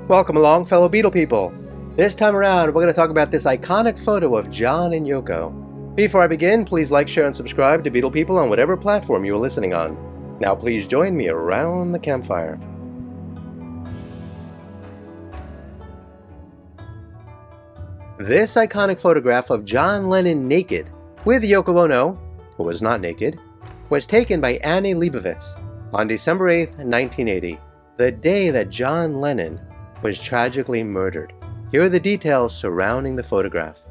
Welcome along, fellow Beatle people. This time around, we're going to talk about this iconic photo of John and Yoko. Before I begin, please like, share, and subscribe to Beatle People on whatever platform you are listening on. Now please join me around the campfire. This iconic photograph of John Lennon naked, with Yoko Ono, who was not naked, was taken by Annie Leibovitz on December 8, 1980, the day that John Lennon was tragically murdered. Here are the details surrounding the photograph.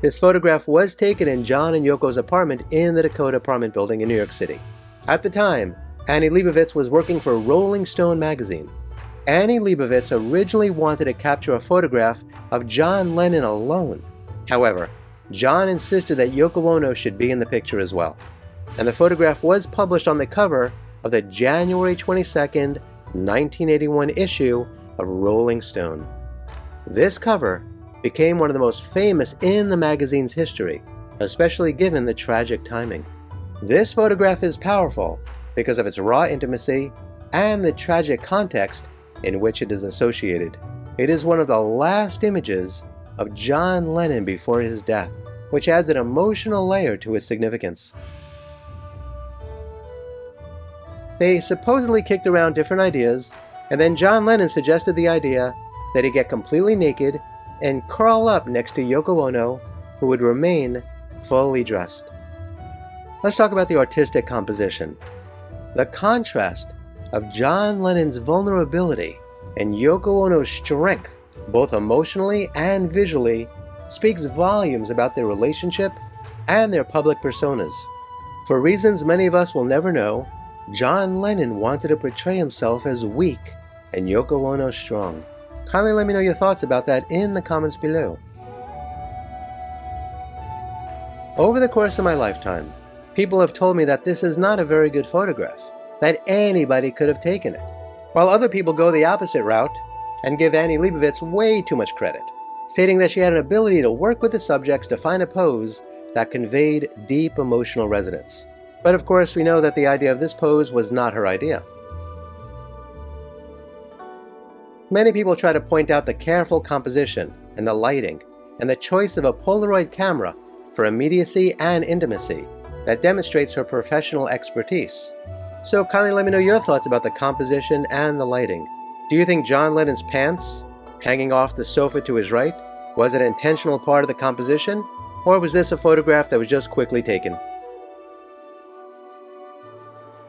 This photograph was taken in John and Yoko's apartment in the Dakota apartment building in New York City. At the time, Annie Leibovitz was working for Rolling Stone magazine. Annie Leibovitz originally wanted to capture a photograph of John Lennon alone. However, John insisted that Yoko Ono should be in the picture as well, and the photograph was published on the cover of the January 22nd, 1981 issue of Rolling Stone. This cover became one of the most famous in the magazine's history, especially given the tragic timing. This photograph is powerful because of its raw intimacy and the tragic context in which it is associated. It is one of the last images of John Lennon before his death, which adds an emotional layer to its significance. They supposedly kicked around different ideas, and then John Lennon suggested the idea that he get completely naked and curl up next to Yoko Ono, who would remain fully dressed. Let's talk about the artistic composition. The contrast of John Lennon's vulnerability and Yoko Ono's strength, both emotionally and visually, speaks volumes about their relationship and their public personas. For reasons many of us will never know, John Lennon wanted to portray himself as weak and Yoko Ono strong. Kindly let me know your thoughts about that in the comments below. Over the course of my lifetime, people have told me that this is not a very good photograph, that anybody could have taken it, while other people go the opposite route and give Annie Leibovitz way too much credit, stating that she had an ability to work with the subjects to find a pose that conveyed deep emotional resonance. But of course, we know that the idea of this pose was not her idea. Many people try to point out the careful composition and the lighting and the choice of a Polaroid camera for immediacy and intimacy that demonstrates her professional expertise. So kindly let me know your thoughts about the composition and the lighting. Do you think John Lennon's pants, hanging off the sofa to his right, was an intentional part of the composition, or was this a photograph that was just quickly taken?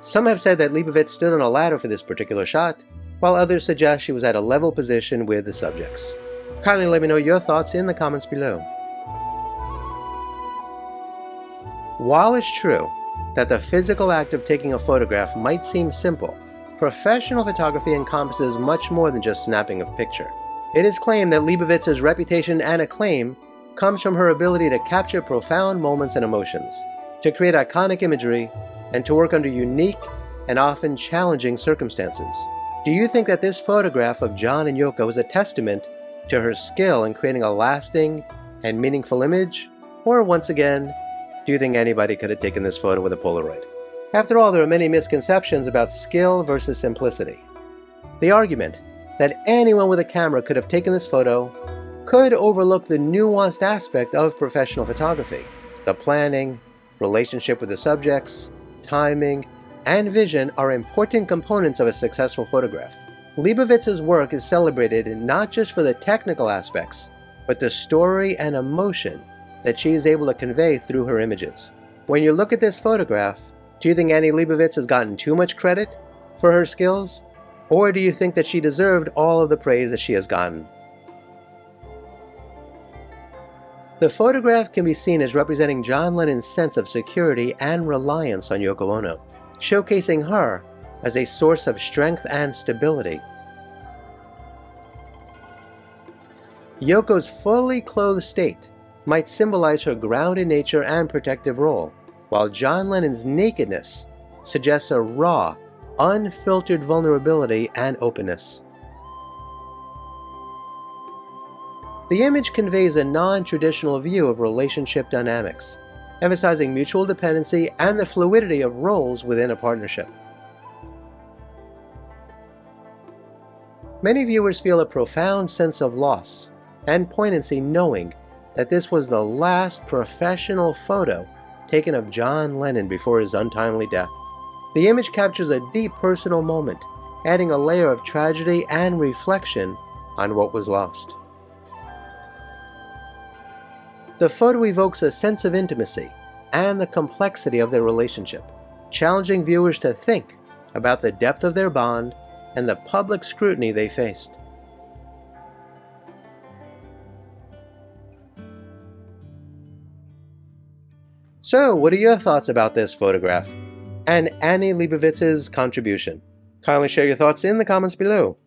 Some have said that Leibovitz stood on a ladder for this particular shot, while others suggest she was at a level position with the subjects. Kindly let me know your thoughts in the comments below. While it's true that the physical act of taking a photograph might seem simple, professional photography encompasses much more than just snapping a picture. It is claimed that Leibovitz's reputation and acclaim comes from her ability to capture profound moments and emotions, to create iconic imagery, and to work under unique and often challenging circumstances. Do you think that this photograph of John and Yoko is a testament to her skill in creating a lasting and meaningful image? Or once again, do you think anybody could have taken this photo with a Polaroid? After all, there are many misconceptions about skill versus simplicity. The argument that anyone with a camera could have taken this photo could overlook the nuanced aspect of professional photography. The planning, relationship with the subjects, timing, and vision are important components of a successful photograph. Leibovitz's work is celebrated not just for the technical aspects, but the story and emotion that she is able to convey through her images. When you look at this photograph, do you think Annie Leibovitz has gotten too much credit for her skills? Or do you think that she deserved all of the praise that she has gotten? The photograph can be seen as representing John Lennon's sense of security and reliance on Yoko Ono, showcasing her as a source of strength and stability. Yoko's fully clothed state might symbolize her grounded nature and protective role, while John Lennon's nakedness suggests a raw, unfiltered vulnerability and openness. The image conveys a non-traditional view of relationship dynamics, emphasizing mutual dependency and the fluidity of roles within a partnership. Many viewers feel a profound sense of loss and poignancy knowing that this was the last professional photo taken of John Lennon before his untimely death. The image captures a deep personal moment, adding a layer of tragedy and reflection on what was lost. The photo evokes a sense of intimacy and the complexity of their relationship, challenging viewers to think about the depth of their bond and the public scrutiny they faced. So, what are your thoughts about this photograph and Annie Leibovitz's contribution? Kindly share your thoughts in the comments below.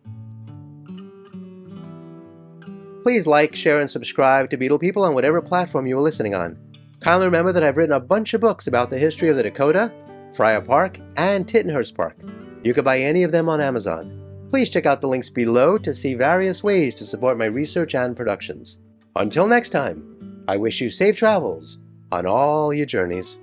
Please like, share, and subscribe to Beatle People on whatever platform you are listening on. Kindly remember that I've written a bunch of books about the history of the Dakota, Friar Park, and Tittenhurst Park. You can buy any of them on Amazon. Please check out the links below to see various ways to support my research and productions. Until next time, I wish you safe travels on all your journeys.